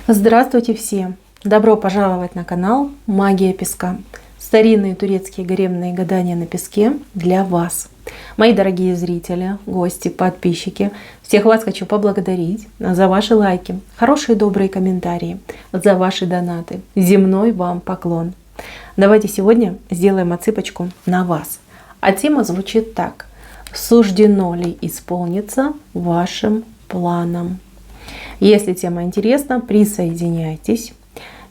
Здравствуйте все! Добро пожаловать на канал Магия Песка. Старинные турецкие гаремные гадания на песке для вас. Мои дорогие зрители, гости, подписчики, всех вас хочу поблагодарить за ваши лайки, хорошие добрые комментарии, за ваши донаты. Земной вам поклон. Давайте сегодня сделаем отсыпочку на вас. А тема звучит так. Суждено ли исполниться вашим планом? Если тема интересна, присоединяйтесь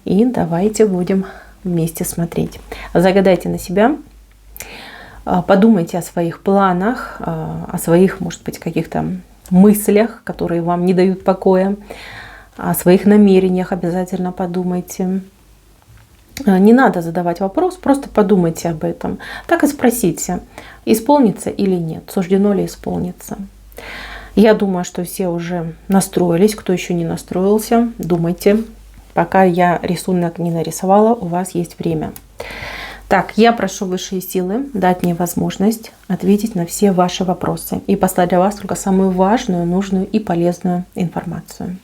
и давайте будем вместе смотреть. Загадайте на себя, подумайте о своих планах, о своих, может быть, каких-то мыслях, которые вам не дают покоя, о своих намерениях обязательно подумайте. Не надо задавать вопрос, просто подумайте об этом. Так и спросите, исполнится или нет, суждено ли исполниться. Я думаю, что все уже настроились. Кто еще не настроился, думайте. Пока я рисунок не нарисовала, у вас есть время. Так, я прошу высшие силы дать мне возможность ответить на все ваши вопросы и послать для вас только самую важную, нужную и полезную информацию.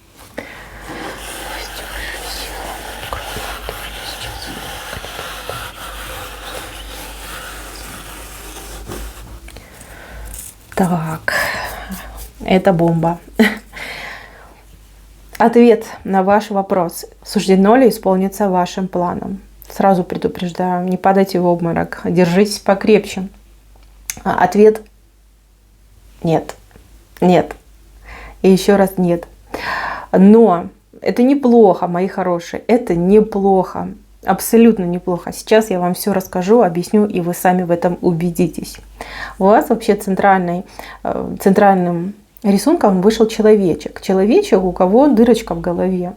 Так. Это бомба. Ответ на ваш вопрос. Суждено ли исполниться вашим планом? Сразу предупреждаю, не падайте в обморок. Держитесь покрепче. Ответ нет. Нет. И еще раз нет. Но это неплохо, мои хорошие. Это неплохо. Абсолютно неплохо. Сейчас я вам все расскажу, объясню, и вы сами в этом убедитесь. У вас вообще центральным рисунком вышел человечек. Человечек, у кого дырочка в голове.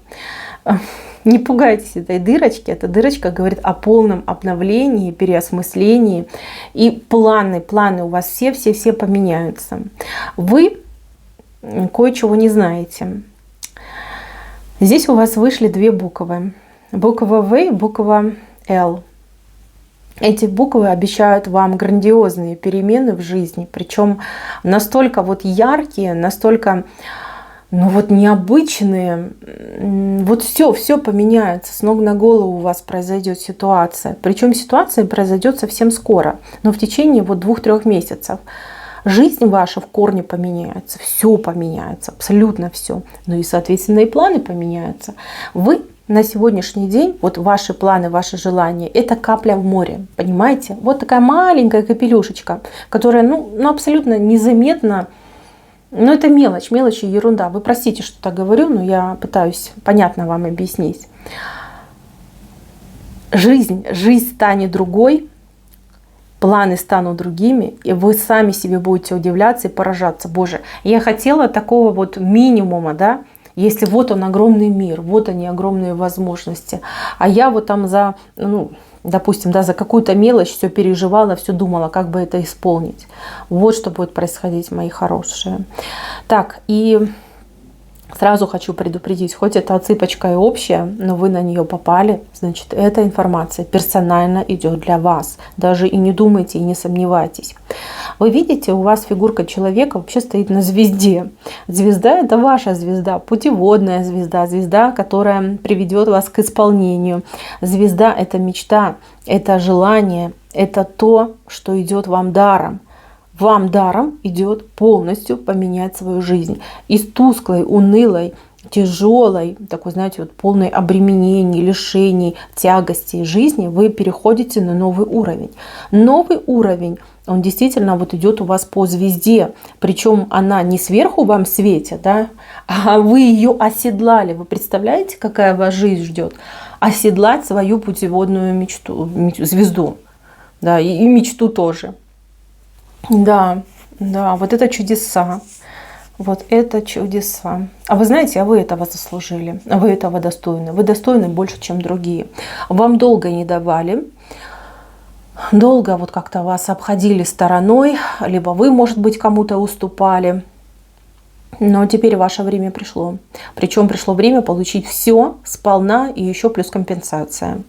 Не пугайтесь этой дырочки. Эта дырочка говорит о полном обновлении, переосмыслении. И планы у вас все поменяются. Вы кое-чего не знаете. Здесь у вас вышли две буквы. Буква В и буква Л. Эти буквы обещают вам грандиозные перемены в жизни, причем настолько вот яркие, настолько необычные. Вот все поменяется, с ног на голову у вас произойдет ситуация. Причем ситуация произойдет совсем скоро, но в течение 2-3 месяцев. Жизнь ваша в корне поменяется, все поменяется, абсолютно все. Ну и, соответственно, и планы поменяются. Вы на сегодняшний день, вот ваши планы, ваши желания, это капля в море, понимаете? Вот такая маленькая капелюшечка, которая, абсолютно незаметна. Но это мелочь и ерунда. Вы простите, что так говорю, но я пытаюсь понятно вам объяснить. Жизнь станет другой, планы станут другими, и вы сами себе будете удивляться и поражаться. Боже, я хотела такого вот минимума, да? Если вот он огромный мир, вот они огромные возможности, а я вот там допустим, за какую-то мелочь все переживала, все думала, как бы это исполнить. Вот что будет происходить, мои хорошие. Так, и сразу хочу предупредить, хоть это отсыпочка и общая, но вы на нее попали, значит, эта информация персонально идет для вас. Даже и не думайте, и не сомневайтесь. Вы видите, у вас фигурка человека вообще стоит на звезде. Звезда — это ваша звезда, путеводная звезда, звезда, которая приведет вас к исполнению. Звезда — это мечта, это желание, это то, что идет вам даром. Вам даром идет полностью поменять свою жизнь. Из тусклой, унылой, тяжелой, такой, знаете, вот полной обременений, лишений, тягостей жизни вы переходите на новый уровень. Новый уровень, он действительно вот идет у вас по звезде. Причем она не сверху вам светит, да, а вы ее оседлали. Вы представляете, какая вас жизнь ждет? Оседлать свою путеводную звезду. Да, и мечту тоже. Да, вот это чудеса. Вот это чудеса. А вы знаете, вы этого заслужили. Вы этого достойны. Вы достойны больше, чем другие. Вам долго не давали. Долго вот как-то вас обходили стороной. Либо вы, может быть, кому-то уступали. Но теперь ваше время пришло. Причем пришло время получить все сполна и еще плюс компенсация.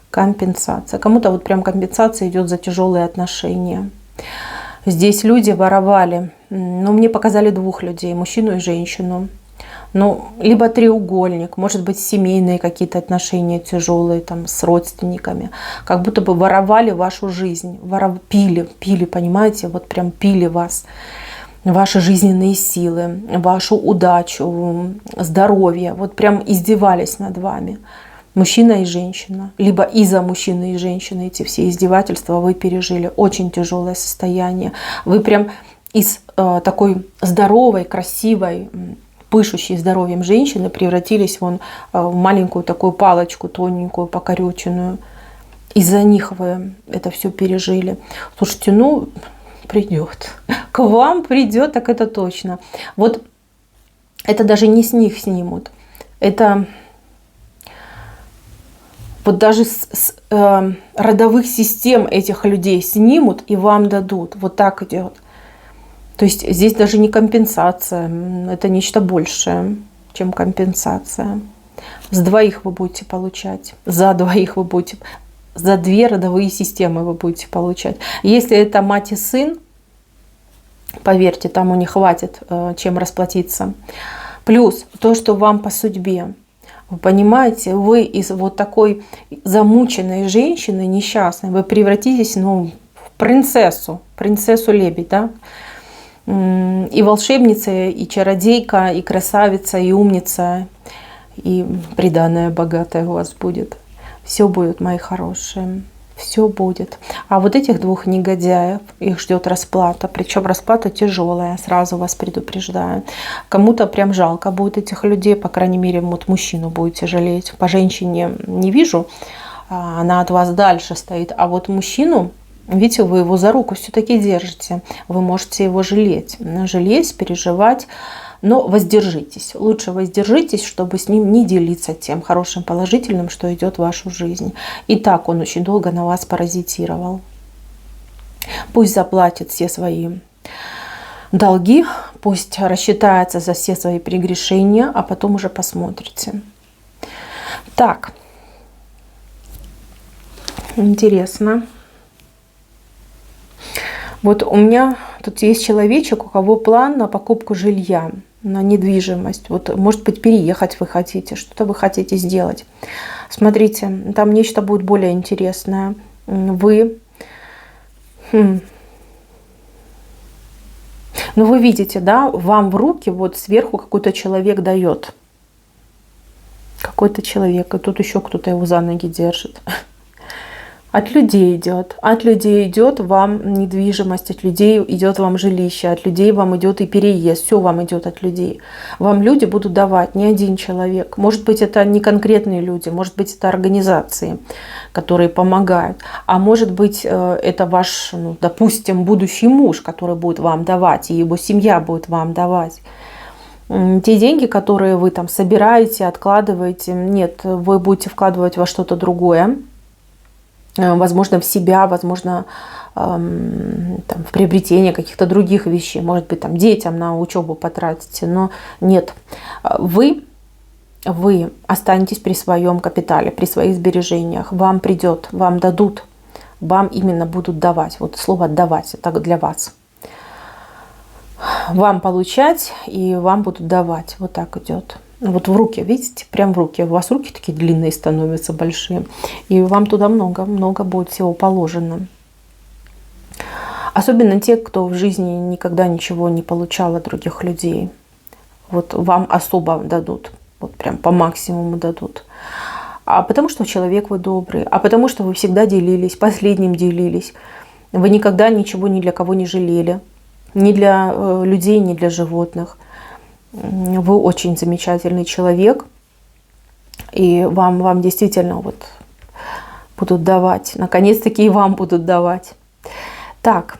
Компенсация. Кому-то вот прям компенсация идет за тяжелые отношения. Здесь люди воровали. Но мне показали двух людей, мужчину и женщину. Ну, либо треугольник, может быть, семейные какие-то отношения тяжелые там с родственниками, как будто бы воровали вашу жизнь, пили, понимаете, вот прям пили вас, ваши жизненные силы, вашу удачу, здоровье, вот прям издевались над вами. Мужчина и женщина, либо из-за мужчины и женщины эти все издевательства вы пережили. Очень тяжелое состояние. Вы прям из такой здоровой, красивой, пышущей здоровьем женщины превратились вон в маленькую такую палочку, тоненькую, покорюченную. Из-за них вы это все пережили. Слушайте, ну, придет. К вам придет, так это точно. Вот это даже не с них снимут. Это вот даже с родовых систем этих людей снимут и вам дадут. Вот так идет. То есть здесь даже не компенсация, это нечто большее, чем компенсация. С двоих вы будете получать, за двоих вы будете, за две родовые системы вы будете получать. Если это мать и сын, поверьте, там у них хватит чем расплатиться. Плюс то, что вам по судьбе. Вы понимаете, вы из вот такой замученной женщины, несчастной, вы превратитесь, ну, в принцессу-лебедь, да? И волшебница, и чародейка, и красавица, и умница, и приданое богатое у вас будет. Все будет, мои хорошие, все будет. А вот этих двух негодяев, их ждет расплата, причем расплата тяжелая, сразу вас предупреждаю. Кому-то прям жалко будет этих людей, по крайней мере, вот мужчину будете жалеть. По женщине не вижу, она от вас дальше стоит, а вот мужчину, видите, вы его за руку все-таки держите, вы можете его жалеть, переживать, но воздержитесь. Лучше воздержитесь, чтобы с ним не делиться тем хорошим, положительным, что идет в вашу жизнь. И так он очень долго на вас паразитировал. Пусть заплатит все свои долги, пусть рассчитается за все свои прегрешения, а потом уже посмотрите. Так, интересно. Вот у меня тут есть человечек, у кого план на покупку жилья, на недвижимость. Вот, может быть, переехать вы хотите, что-то вы хотите сделать. Смотрите, там нечто будет более интересное. Вы, ну вы видите, да, вам в руки вот сверху какой-то человек дает. Какой-то человек, и тут еще кто-то его за ноги держит. От людей идет вам недвижимость, от людей идет вам жилище, от людей вам идет и переезд, все вам идет от людей. Вам люди будут давать, не один человек. Может быть, это не конкретные люди, может быть, это организации, которые помогают. А может быть, это ваш, ну, допустим, будущий муж, который будет вам давать, и его семья будет вам давать. Те деньги, которые вы там собираете, откладываете, нет, вы будете вкладывать во что-то другое. Возможно, в себя, возможно, там, в приобретение каких-то других вещей. Может быть, там, детям на учебу потратите. Но нет, вы останетесь при своем капитале, при своих сбережениях. Вам придет, вам дадут, вам именно будут давать. Вот слово «давать» это для вас. Вам получать и вам будут давать. Вот так идет. Вот в руки, видите, прям в руки. У вас руки такие длинные становятся, большие. И вам туда много будет всего положено. Особенно те, кто в жизни никогда ничего не получал от других людей. Вот вам особо дадут. Вот прям по максимуму дадут. А потому что человек вы добрый. А потому что вы всегда делились, последним делились. Вы никогда ничего ни для кого не жалели. Ни для людей, ни для животных. Вы очень замечательный человек, и вам действительно вот будут давать. Наконец-таки и вам будут давать. Так,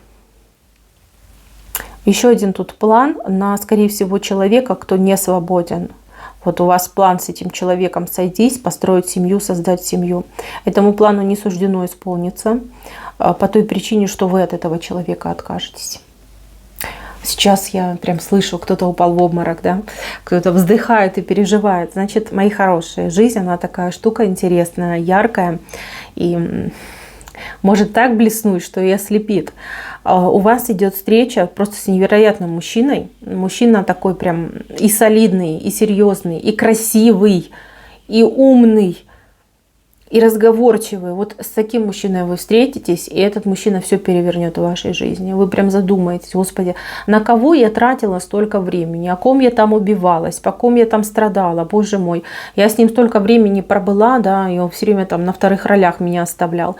еще один тут план на, скорее всего, человека, кто не свободен. Вот у вас план с этим человеком сойтись, построить семью, создать семью. Этому плану не суждено исполниться по той причине, что вы от этого человека откажетесь. Сейчас я прям слышу, кто-то упал в обморок, да? Кто-то вздыхает и переживает. Значит, мои хорошие, жизнь, она такая штука интересная, яркая. И может так блеснуть, что и ослепит. У вас идет встреча просто с невероятным мужчиной. Мужчина такой прям и солидный, и серьезный, и красивый, и умный, и разговорчивый. Вот с таким мужчиной вы встретитесь, и этот мужчина все перевернет в вашей жизни. Вы прям задумаетесь: Господи, на кого я тратила столько времени, о ком я там убивалась, по ком я там страдала, Боже мой, я с ним столько времени пробыла, да, и он все время там на вторых ролях меня оставлял.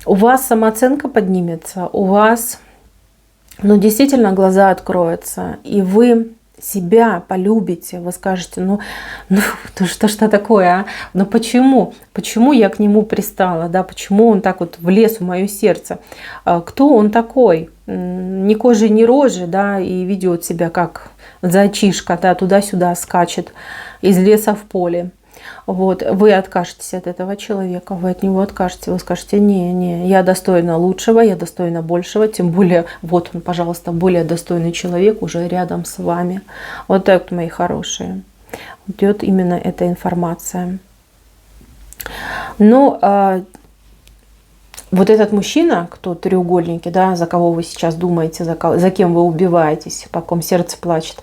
У вас самооценка поднимется, у вас, ну, действительно глаза откроются, и вы себя полюбите, вы скажете: ну что такое, а? Ну почему? Почему я к нему пристала, да? Почему он так вот влез в мое сердце? Кто он такой? Ни кожи, ни рожи, да, и ведет себя как зайчишка, да, туда-сюда скачет из леса в поле. Вот, вы откажетесь от этого человека, вы от него откажетесь, вы скажете: не, я достойна лучшего, я достойна большего, тем более, вот он, пожалуйста, более достойный человек уже рядом с вами. Вот так, мои хорошие, идет именно эта информация. Но вот этот мужчина, кто треугольники, да, за кого вы сейчас думаете, за кем вы убиваетесь, по ком сердце плачет,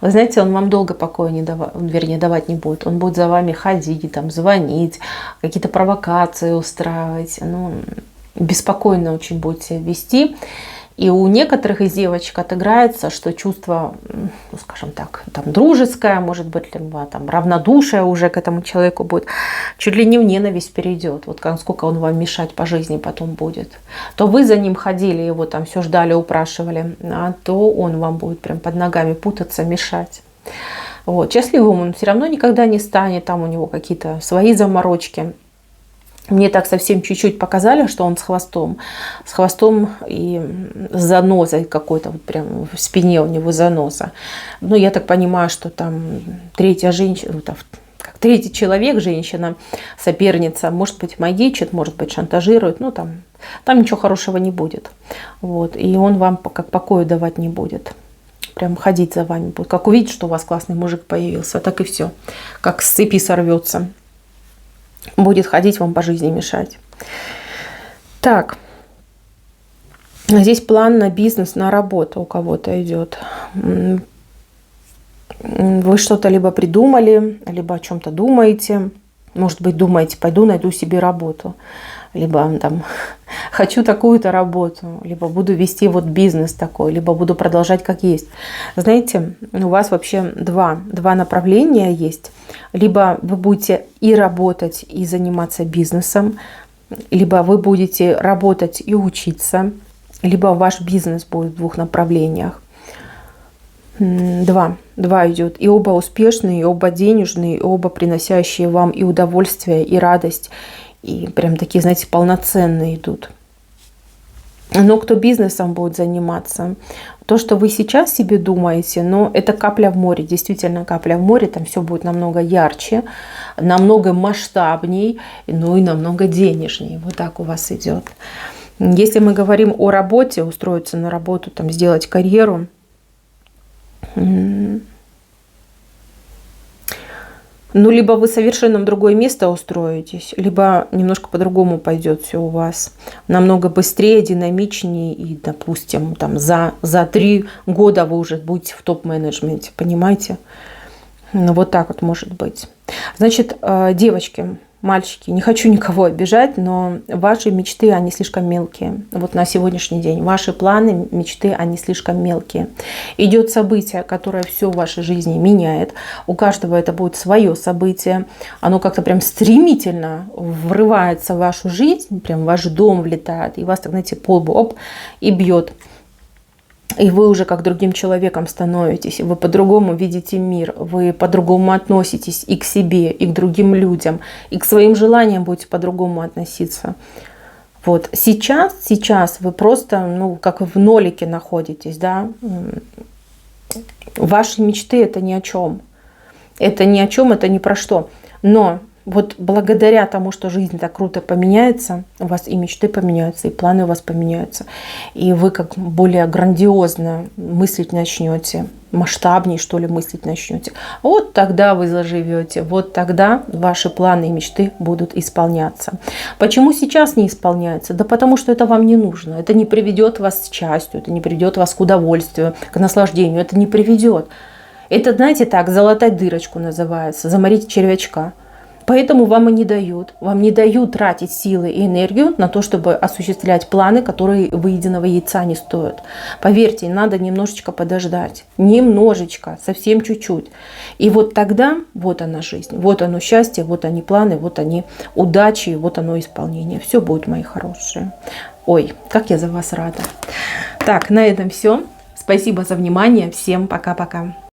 вы знаете, он вам долго покоя не давать, вернее, давать не будет. Он будет за вами ходить, там, звонить, какие-то провокации устраивать. Ну, беспокойно очень будет себя вести. И у некоторых из девочек отыграется, что чувство, ну, скажем так, там, дружеское, может быть, либо там равнодушие уже к этому человеку будет, чуть ли не в ненависть перейдет. Вот сколько он вам мешать по жизни потом будет. То вы за ним ходили, его там все ждали, упрашивали, а то он вам будет прям под ногами путаться, мешать. Вот. Счастливым он все равно никогда не станет, там у него какие-то свои заморочки. Мне так совсем чуть-чуть показали, что он с хвостом и с занозой какой-то, вот прям в спине у него заноза. Ну, я так понимаю, что там третья женщина, как третий человек, женщина, соперница, может быть, магичит, может быть, шантажирует, ну, там ничего хорошего не будет. Вот. И он вам как покою давать не будет. Прям ходить за вами будет. Как увидит, что у вас классный мужик появился, так и все. Как с цепи сорвется. Будет ходить вам по жизни мешать. Так. Здесь план на бизнес, на работу у кого-то идет. Вы что-то либо придумали, либо о чем-то думаете. Может быть, думаете: пойду найду себе работу. Либо там хочу такую-то работу, либо буду вести вот бизнес такой, либо буду продолжать как есть. Знаете, у вас вообще два направления есть. Либо вы будете и работать, и заниматься бизнесом, либо вы будете работать и учиться, либо ваш бизнес будет в двух направлениях. Два идет. И оба успешные, и оба денежные, и оба приносящие вам и удовольствие, и радость. И прям такие, знаете, полноценные идут. Но кто бизнесом будет заниматься, то, что вы сейчас себе думаете, но это капля в море, действительно капля в море, там все будет намного ярче, намного масштабней, ну и намного денежнее. Вот так у вас идет. Если мы говорим о работе, устроиться на работу, там, сделать карьеру, ну, либо вы совершенно в другое место устроитесь, либо немножко по-другому пойдет все у вас. Намного быстрее, динамичнее. И, допустим, там, за 3 года вы уже будете в топ-менеджменте. Понимаете? Ну, вот так вот может быть. Значит, девочки, мальчики, не хочу никого обижать, но ваши мечты, они слишком мелкие. Вот на сегодняшний день. Ваши планы, мечты, они слишком мелкие. Идет событие, которое все в вашей жизни меняет. У каждого это будет свое событие. Оно как-то прям стремительно врывается в вашу жизнь, прям в ваш дом влетает. И вас, так, знаете, по лбу оп, и бьет. И вы уже как другим человеком становитесь, вы по-другому видите мир, вы по-другому относитесь и к себе, и к другим людям, и к своим желаниям будете по-другому относиться. Вот сейчас вы просто, ну, как в нолике находитесь, да. Ваши мечты — это ни о чем. Это ни о чем, это ни про что. Но вот благодаря тому, что жизнь так круто поменяется, у вас и мечты поменяются, и планы у вас поменяются, и вы как более грандиозно мыслить начнете, масштабнее, что ли, мыслить начнете. Вот тогда вы заживете, вот тогда ваши планы и мечты будут исполняться. Почему сейчас не исполняются? Да потому что это вам не нужно. Это не приведет вас к счастью, это не приведет вас к удовольствию, к наслаждению, это не приведет. Это, знаете, так, залатать дырочку называется, заморить червячка. Поэтому вам и не дают. Вам не дают тратить силы и энергию на то, чтобы осуществлять планы, которые выеденного яйца не стоят. Поверьте, надо немножечко подождать. Немножечко, совсем чуть-чуть. И вот тогда, вот она жизнь, вот оно счастье, вот они планы, вот они удачи, вот оно исполнение. Все будет, мои хорошие. Ой, как я за вас рада. Так, на этом все. Спасибо за внимание. Всем пока-пока.